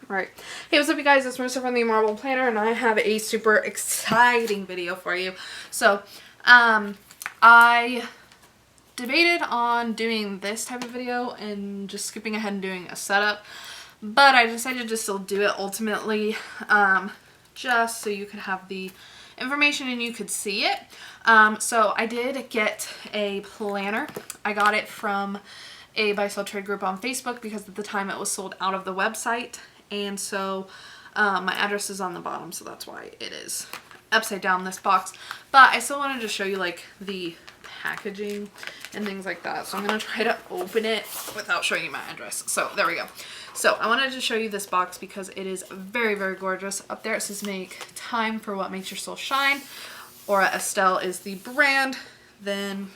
Alright, hey, what's up you guys, it's Marissa from the Marble Planner, and I have a super exciting video for you. So, I debated on doing this type of video and just skipping ahead and doing a setup, but I decided to still do it ultimately, just so you could have the information and you could see it. So I did get a planner. I got it from a buy sell trade group on Facebook because at the time it was sold out of the website. And so my address is on the bottom, so that's why it is upside down, this box. But I still wanted to show you like the packaging and things like that. So I'm going to try to open it without showing you my address. So there we go. So I wanted to show you this box because it is very, very gorgeous. Up there it says make time for what makes your soul shine. Aura Estelle is the brand. Then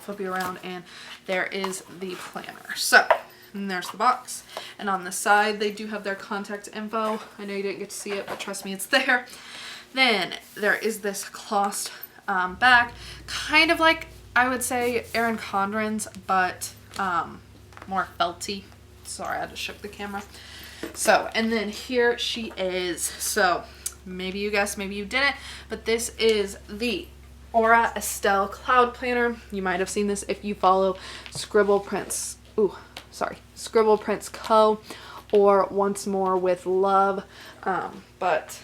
flip you around and there is the planner. So, and there's the box. And on the side, they do have their contact info. I know you didn't get to see it, but trust me, it's there. Then there is this cloth bag. Kind of like, I would say, Erin Condren's, but more felty. Sorry, I had to shook the camera. So, and then here she is. So, maybe you guessed, maybe you didn't, but this is the Aura Estelle Cloud Planner. You might have seen this if you follow Scribble Prints. Scribble Prints Co. or Once More with Love. But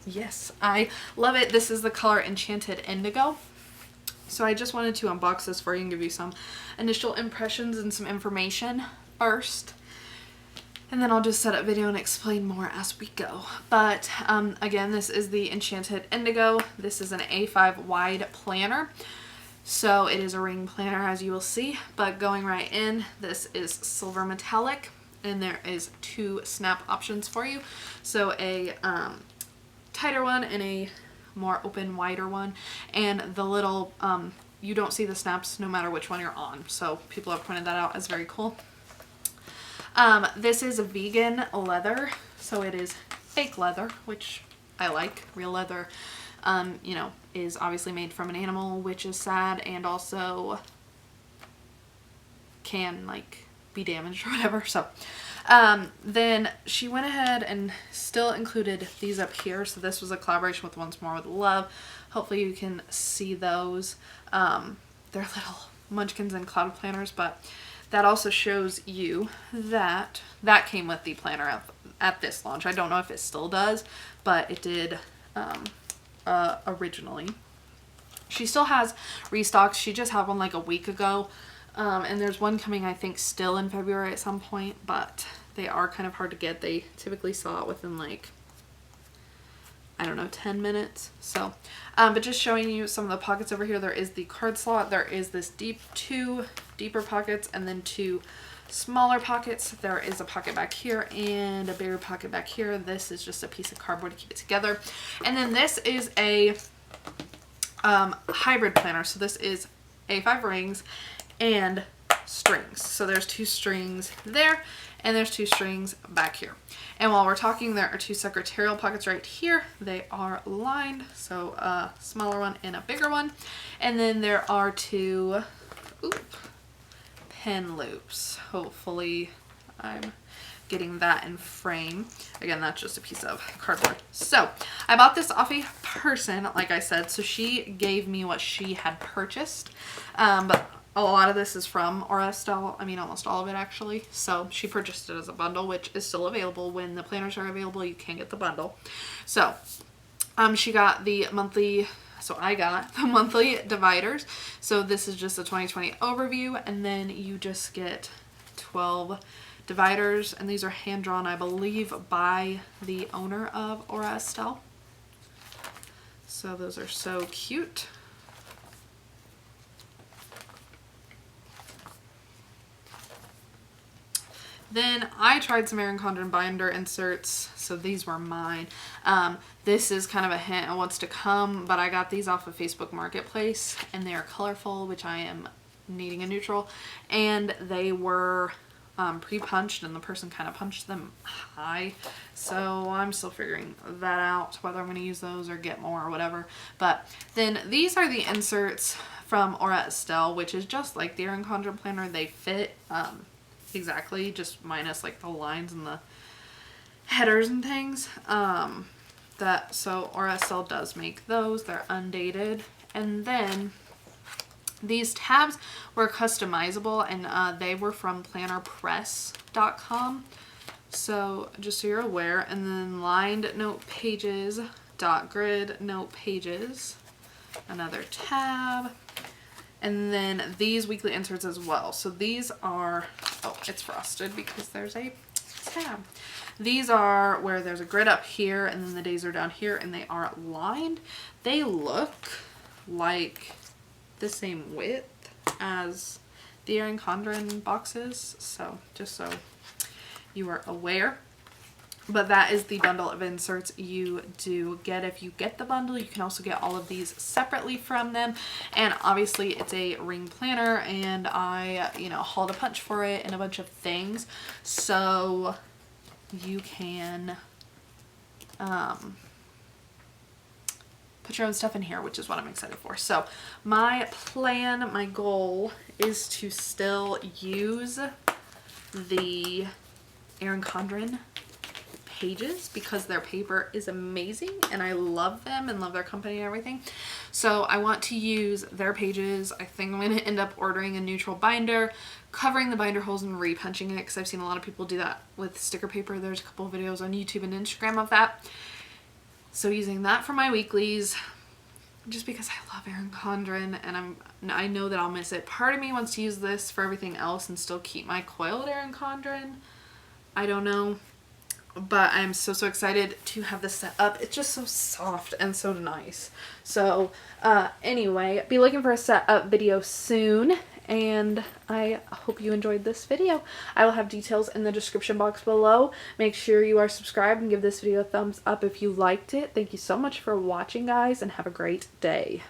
yes, I love it. This is the color Enchanted Indigo. So I just wanted to unbox this for you and give you some initial impressions and some information first. And then I'll just set up video and explain more as we go. But again, this is the Enchanted Indigo. This is an A5 wide planner. So it is a ring planner, as you will see, but going right in, this is silver metallic, and there is 2 snap options for you. So a tighter one and a more open, wider one. And the little, you don't see the snaps no matter which one you're on. So people have pointed that out as very cool. This is a vegan leather, so it is fake leather, which I like. Real leather, you know, is obviously made from an animal, which is sad, and also can like be damaged or whatever. So then she went ahead and still included these up here. So this was a collaboration with Once More with Love. Hopefully you can see those. They're little munchkins and cloud planners, but that also shows you that that came with the planner at this launch. I don't know if it still does, but it did originally. She still has restocks. She just had one like a week ago. And there's one coming, I think, still in February at some point, but they are kind of hard to get. They typically sell it within like, I don't know, 10 minutes. So, but just showing you some of the pockets over here. There is the card slot. There is this 2 deeper pockets and then 2 smaller pockets. There is a pocket back here and a bigger pocket back here. This is just a piece of cardboard to keep it together. And then this is a hybrid planner. So this is A5 rings and strings. So there's 2 strings there and there's 2 strings back here. And while we're talking, there are 2 secretarial pockets right here. They are lined, so a smaller one and a bigger one. And then there are 2 pen loops. Hopefully I'm getting that in frame. Again, that's just a piece of cardboard. So I bought this off a person, like I said, so she gave me what she had purchased. But a lot of this is from Aura Estelle. I mean, almost all of it actually. So she purchased it as a bundle, which is still available. When the planners are available, you can get the bundle. So she got the monthly, so I got the monthly dividers. So this is just a 2020 overview, and then you just get 12 dividers, and these are hand drawn, I believe, by the owner of Aura Estelle. So those are so cute. Then I tried some Erin Condren binder inserts, so these were mine. This is kind of a hint of what's to come, but I got these off of Facebook Marketplace, and they are colorful, which I am needing a neutral, and they were pre-punched, and the person kind of punched them high, so I'm still figuring that out, whether I'm going to use those or get more or whatever. But then these are the inserts from Aura Estelle, which is just like the Erin Condren planner. They fit exactly, just minus like the lines and the headers and things. Or Estelle does make those. They're undated. And then these tabs were customizable, and they were from plannerpress.com. So just so you're aware. And then lined note pages, dot grid note pages, another tab. And then these weekly inserts as well. So these are, oh, it's frosted because there's a tab. These are where there's a grid up here and then the days are down here, and they are lined. They look like the same width as the Erin Condren boxes. So just so you are aware. But that is the bundle of inserts you do get. If you get the bundle, you can also get all of these separately from them. And obviously it's a ring planner, and I, you know, hauled a punch for it and a bunch of things. So you can put your own stuff in here, which is what I'm excited for. So my plan, my goal is to still use the Erin Condren pages because their paper is amazing and I love them and love their company and everything. So I want to use their pages. I think I'm going to end up ordering a neutral binder, covering the binder holes and repunching it, because I've seen a lot of people do that with sticker paper. There's a couple of videos on YouTube and Instagram of that. So using that for my weeklies, just because I love Erin Condren and I know that I'll miss it. Part of me wants to use this for everything else and still keep my coiled Erin Condren. I don't know. But I'm so excited to have this set up. It's just so soft and so nice. So anyway, be looking for a set up video soon, and I hope you enjoyed this video. I will have details in the description box below. Make sure you are subscribed and give this video a thumbs up if you liked it. Thank you so much for watching, guys, and have a great day.